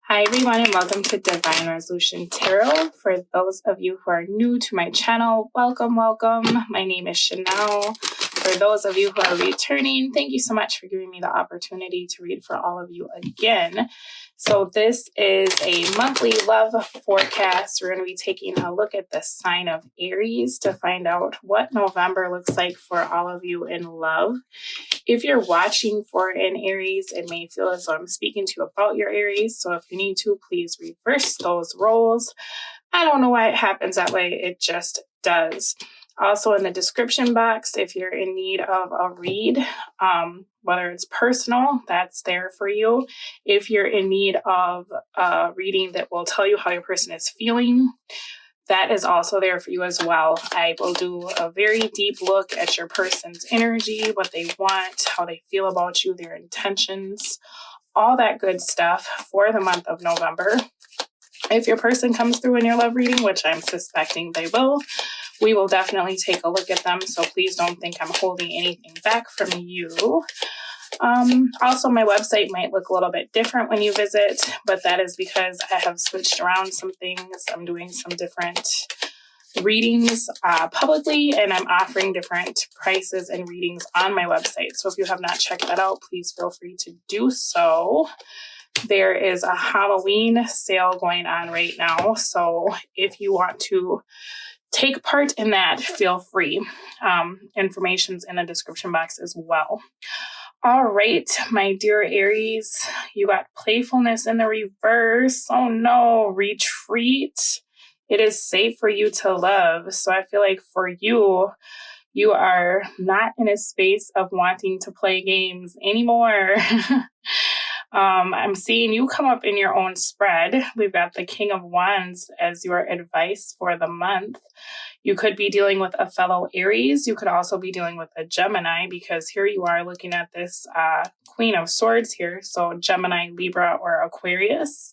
Hi everyone and welcome to Divine Resolution Tarot. For those of you who are new to my channel, welcome. My name is Chanel. For those of you who are returning, thank you so much for giving me the opportunity to read for all of you again. So this is a monthly love forecast. We're going to be taking a look at the sign of Aries to find out what November looks like for all of you in love. If you're watching for an Aries, it may feel as though I'm speaking to you about your Aries. So if you need to, please reverse those roles. I don't know why it happens that way. It just does. Also in the description box, if you're in need of a read, whether it's personal, that's there for you. If you're in need of a reading that will tell you how your person is feeling, that is also there for you as well. I will do a very deep look at your person's energy, what they want, how they feel about you, their intentions, all that good stuff for the month of November. If your person comes through in your love reading, which I'm suspecting they will, we will definitely take a look at them. So please don't think I'm holding anything back from you. Also, my website might look a little bit different when you visit, but that is because I have switched around some things. I'm doing some different readings publicly, and I'm offering different prices and readings on my website. So if you have not checked that out, please feel free to do so. There is a Halloween sale going on right now. So if you want to take part in that, feel free. Information's in the description box as well. All right, my dear Aries, you got playfulness in the reverse. Oh no, retreat. It is safe for you to love. So I feel like for you, you are not in a space of wanting to play games anymore. I'm seeing you come up in your own spread. We've got the King of Wands as your advice for the month. You could be dealing with a fellow Aries. You could also be dealing with a Gemini, because here you are looking at this Queen of Swords here. So Gemini, Libra, or Aquarius.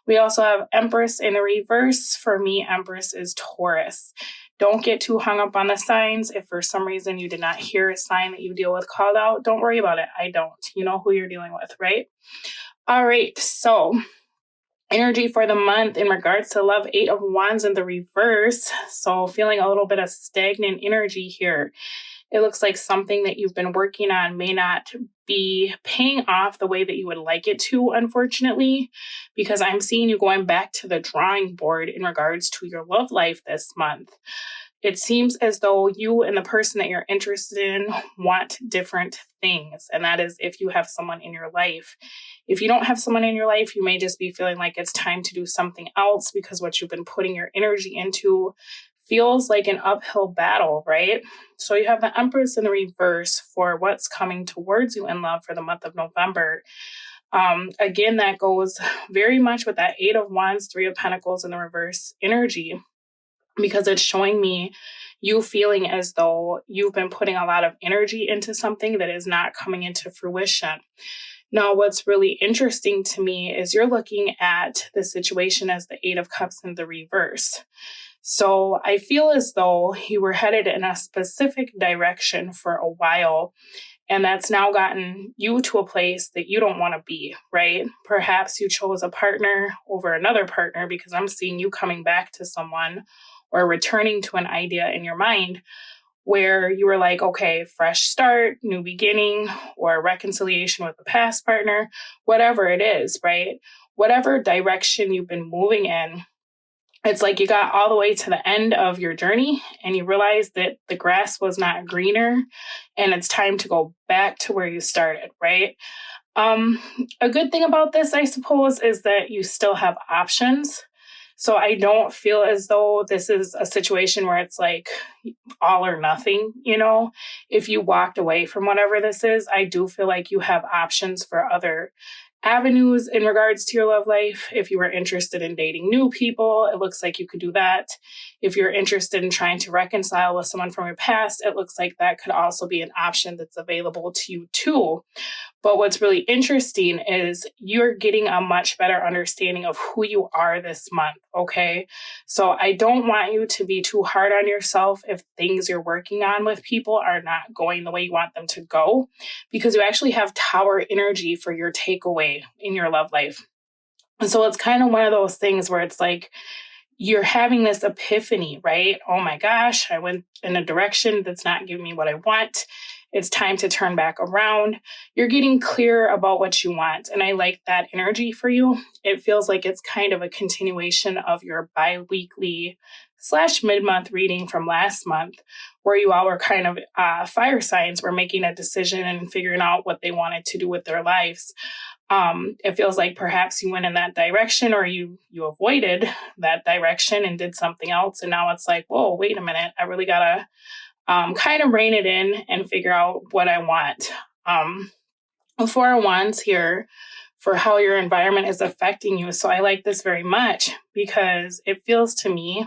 We also have Empress in the reverse. For me, Empress is Taurus. Don't get too hung up on the signs. If for some reason you did not hear a sign that you deal with called out, don't worry about it. I don't. You know who you're dealing with, right? All right. So energy for the month in regards to love, 8 of Wands in the reverse. So feeling a little bit of stagnant energy here. It looks like something that you've been working on may not be paying off the way that you would like it to, unfortunately, because I'm seeing you going back to the drawing board in regards to your love life this month. It seems as though you and the person that you're interested in want different things. And that is if you have someone in your life. If you don't have someone in your life, you may just be feeling like it's time to do something else because what you've been putting your energy into feels like an uphill battle, right? So you have the Empress in the reverse for what's coming towards you in love for the month of November. Again, that goes very much with that 8 of Wands, 3 of Pentacles in the reverse energy, because it's showing me you feeling as though you've been putting a lot of energy into something that is not coming into fruition. Now, what's really interesting to me is you're looking at the situation as the 8 of Cups in the reverse. So I feel as though you were headed in a specific direction for a while, and that's now gotten you to a place that you don't want to be, right? Perhaps you chose a partner over another partner, because I'm seeing you coming back to someone or returning to an idea in your mind where you were like, okay, fresh start, new beginning, or reconciliation with the past partner, whatever it is, right? Whatever direction you've been moving in, it's like you got all the way to the end of your journey and you realized that the grass was not greener and it's time to go back to where you started, right? A good thing about this, I suppose, is that you still have options. So I don't feel as though this is a situation where it's like all or nothing, you know? If you walked away from whatever this is, I do feel like you have options for other avenues in regards to your love life. If you were interested in dating new people, it looks like you could do that. If you're interested in trying to reconcile with someone from your past, it looks like that could also be an option that's available to you too. But what's really interesting is you're getting a much better understanding of who you are this month, okay? So I don't want you to be too hard on yourself if things you're working on with people are not going the way you want them to go, because you actually have Tower energy for your takeaway in your love life. And so it's kind of one of those things where it's like you're having this epiphany, right? Oh my gosh, I went in a direction that's not giving me what I want. It's time to turn back around. You're getting clear about what you want. And I like that energy for you. It feels like it's kind of a continuation of your bi-weekly / mid-month reading from last month, where you all were kind of fire signs, were making a decision and figuring out what they wanted to do with their lives. It feels like perhaps you went in that direction, or you avoided that direction and did something else. And now it's like, whoa, wait a minute. I really gotta kind of rein it in and figure out what I want. Four of Wands here for how your environment is affecting you. So I like this very much because it feels to me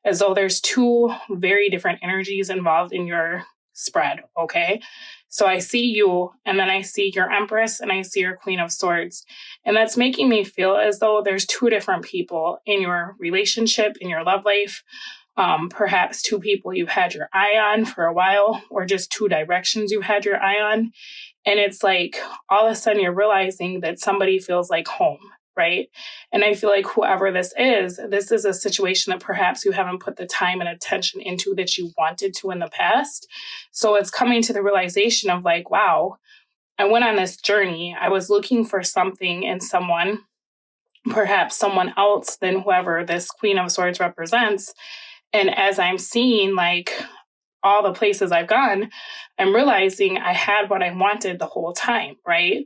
as though there's two very different energies involved in your spread, okay? So I see you, and then I see your Empress, and I see your Queen of Swords. And that's making me feel as though there's two different people in your relationship, in your love life. Perhaps two people you've had your eye on for a while, or just two directions you've had your eye on. And it's like all of a sudden you're realizing that somebody feels like home, right? And I feel like whoever this is a situation that perhaps you haven't put the time and attention into that you wanted to in the past. So it's coming to the realization of like, wow, I went on this journey. I was looking for something in someone, perhaps someone else than whoever this Queen of Swords represents. And as I'm seeing like all the places I've gone, I'm realizing I had what I wanted the whole time, right?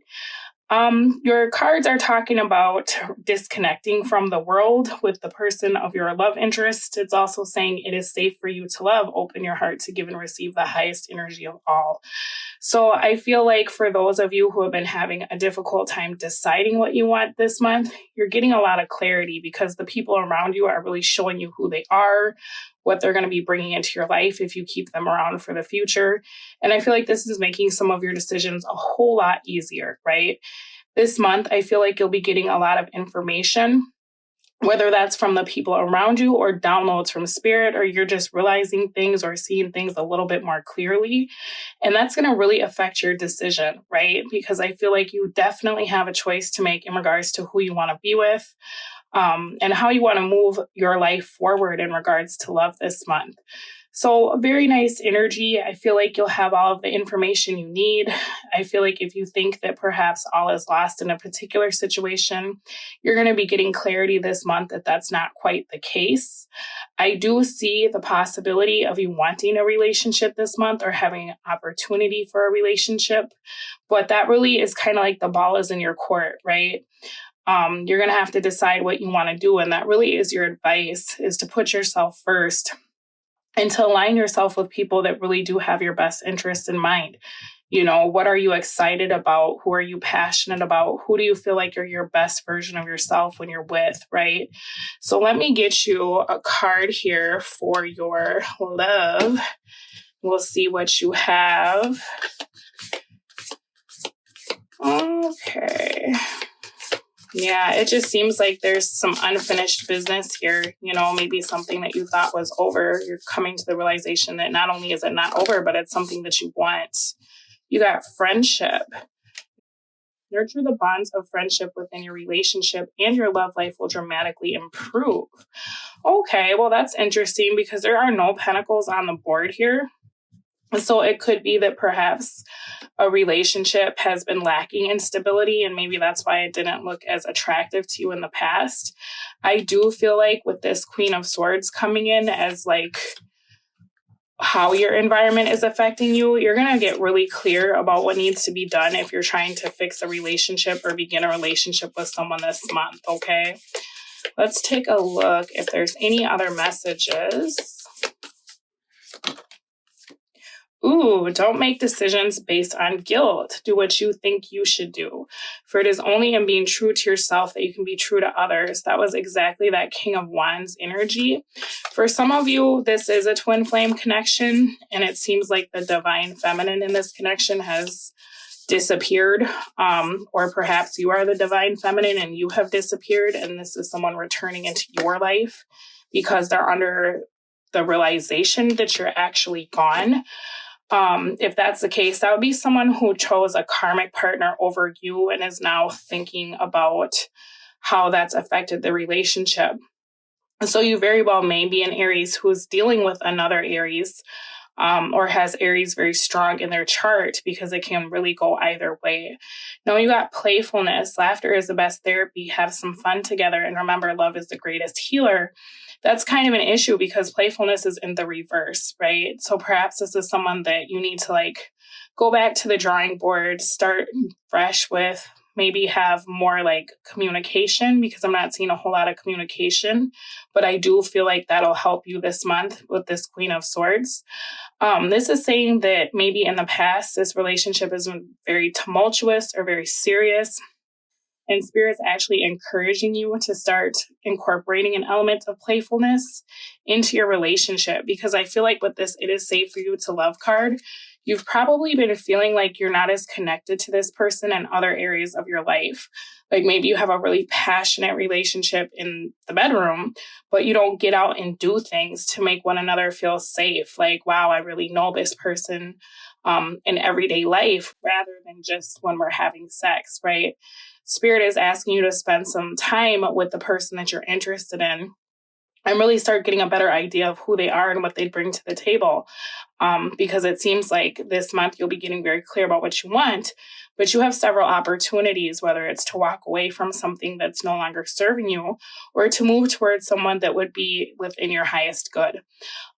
Your cards are talking about disconnecting from the world with the person of your love interest. It's also saying it is safe for you to love. Open your heart to give and receive the highest energy of all. So I feel like for those of you who have been having a difficult time deciding what you want this month, you're getting a lot of clarity because the people around you are really showing you who they are, what they're going to be bringing into your life if you keep them around for the future. And I feel like this is making some of your decisions a whole lot easier, right? This month, I feel like you'll be getting a lot of information, whether that's from the people around you or downloads from spirit, or you're just realizing things or seeing things a little bit more clearly. And that's going to really affect your decision, right? Because I feel like you definitely have a choice to make in regards to who you want to be with, and how you want to move your life forward in regards to love this month. So a very nice energy. I feel like you'll have all of the information you need. I feel like if you think that perhaps all is lost in a particular situation, you're going to be getting clarity this month that that's not quite the case. I do see the possibility of you wanting a relationship this month or having an opportunity for a relationship, but that really is kind of like the ball is in your court, right? You're going to have to decide what you want to do. And that really is your advice, is to put yourself first and to align yourself with people that really do have your best interest in mind. You know, what are you excited about? Who are you passionate about? Who do you feel like you're your best version of yourself when you're with, right? So let me get you a card here for your love. We'll see what you have. Okay. Yeah, it just seems like there's some unfinished business here. You know, maybe something that you thought was over. You're coming to the realization that not only is it not over, but it's something that you want. You got friendship. Nurture the bonds of friendship within your relationship, and your love life will dramatically improve. Okay, well, that's interesting because there are no pentacles on the board here. So it could be that perhaps a relationship has been lacking in stability, and maybe that's why it didn't look as attractive to you in the past. I do feel like with this Queen of Swords coming in as like how your environment is affecting you, you're going to get really clear about what needs to be done if you're trying to fix a relationship or begin a relationship with someone this month, okay? Let's take a look if there's any other messages. Ooh, don't make decisions based on guilt. Do what you think you should do. For it is only in being true to yourself that you can be true to others. That was exactly that King of Wands energy. For some of you, this is a twin flame connection, and it seems like the divine feminine in this connection has disappeared, or perhaps you are the divine feminine and you have disappeared, and this is someone returning into your life because they're under the realization that you're actually gone. If that's the case, that would be someone who chose a karmic partner over you and is now thinking about how that's affected the relationship. So you very well may be an Aries who's dealing with another Aries, or has Aries very strong in their chart, because it can really go either way. Now you got playfulness. Laughter is the best therapy. Have some fun together. And remember, love is the greatest healer. That's kind of an issue because playfulness is in the reverse, right? So perhaps this is someone that you need to like go back to the drawing board, start fresh with, maybe have more like communication, because I'm not seeing a whole lot of communication, but I do feel like that'll help you this month with this Queen of Swords. This is saying that maybe in the past, this relationship has been very tumultuous or very serious. And Spirit's actually encouraging you to start incorporating an element of playfulness into your relationship. Because I feel like with this, it is safe for you to love card. You've probably been feeling like you're not as connected to this person in other areas of your life. Like maybe you have a really passionate relationship in the bedroom, but you don't get out and do things to make one another feel safe. Like, wow, I really know this person in everyday life rather than just when we're having sex, right? Spirit is asking you to spend some time with the person that you're interested in and really start getting a better idea of who they are and what they bring to the table. Because it seems like this month you'll be getting very clear about what you want, but you have several opportunities, whether it's to walk away from something that's no longer serving you or to move towards someone that would be within your highest good.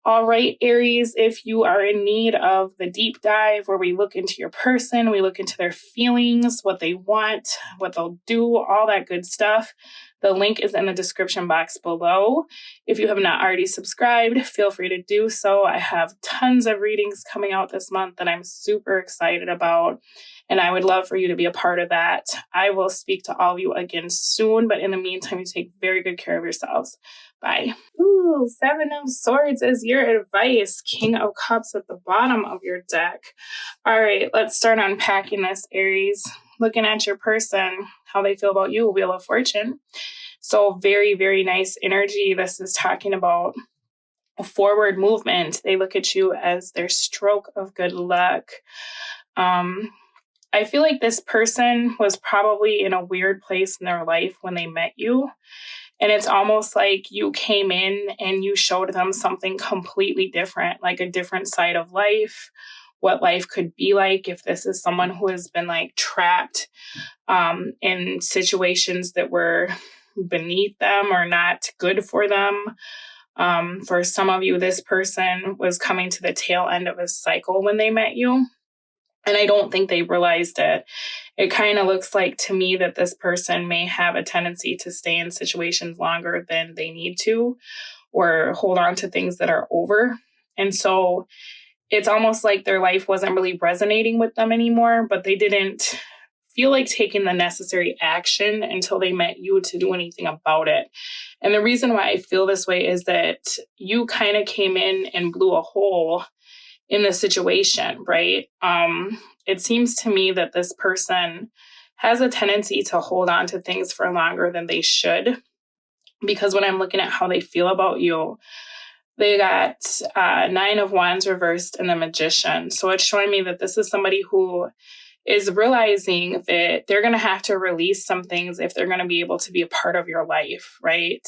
All right, Aries, if you are in need of the deep dive where we look into your person, we look into their feelings, what they want, what they'll do, all that good stuff, the link is in the description box below. If you have not already subscribed, feel free to do so. I have tons of readings coming out this month that I'm super excited about, and I would love for you to be a part of that. I will speak to all of you again soon, but in the meantime, you take very good care of yourselves. Bye. Ooh, Seven of Swords is your advice. King of Cups at the bottom of your deck. All right, let's start unpacking this, Aries. Looking at your person, how they feel about you, Wheel of Fortune. So very, very nice energy. This is talking about a forward movement. They look at you as their stroke of good luck. I feel like this person was probably in a weird place in their life when they met you. And it's almost like you came in and you showed them something completely different, like a different side of life, what life could be like if this is someone who has been like trapped in situations that were beneath them or not good for them. For some of you, this person was coming to the tail end of a cycle when they met you. And I don't think they realized it. It kind of looks like to me that this person may have a tendency to stay in situations longer than they need to, or hold on to things that are over. And so it's almost like their life wasn't really resonating with them anymore, but they didn't feel like taking the necessary action until they met you to do anything about it. And the reason why I feel this way is that you kind of came in and blew a hole in the situation, right? It seems to me that this person has a tendency to hold on to things for longer than they should, because when I'm looking at how they feel about you, they got Nine of Wands reversed and the Magician. So it's showing me that this is somebody who is realizing that they're going to have to release some things if they're going to be able to be a part of your life, right?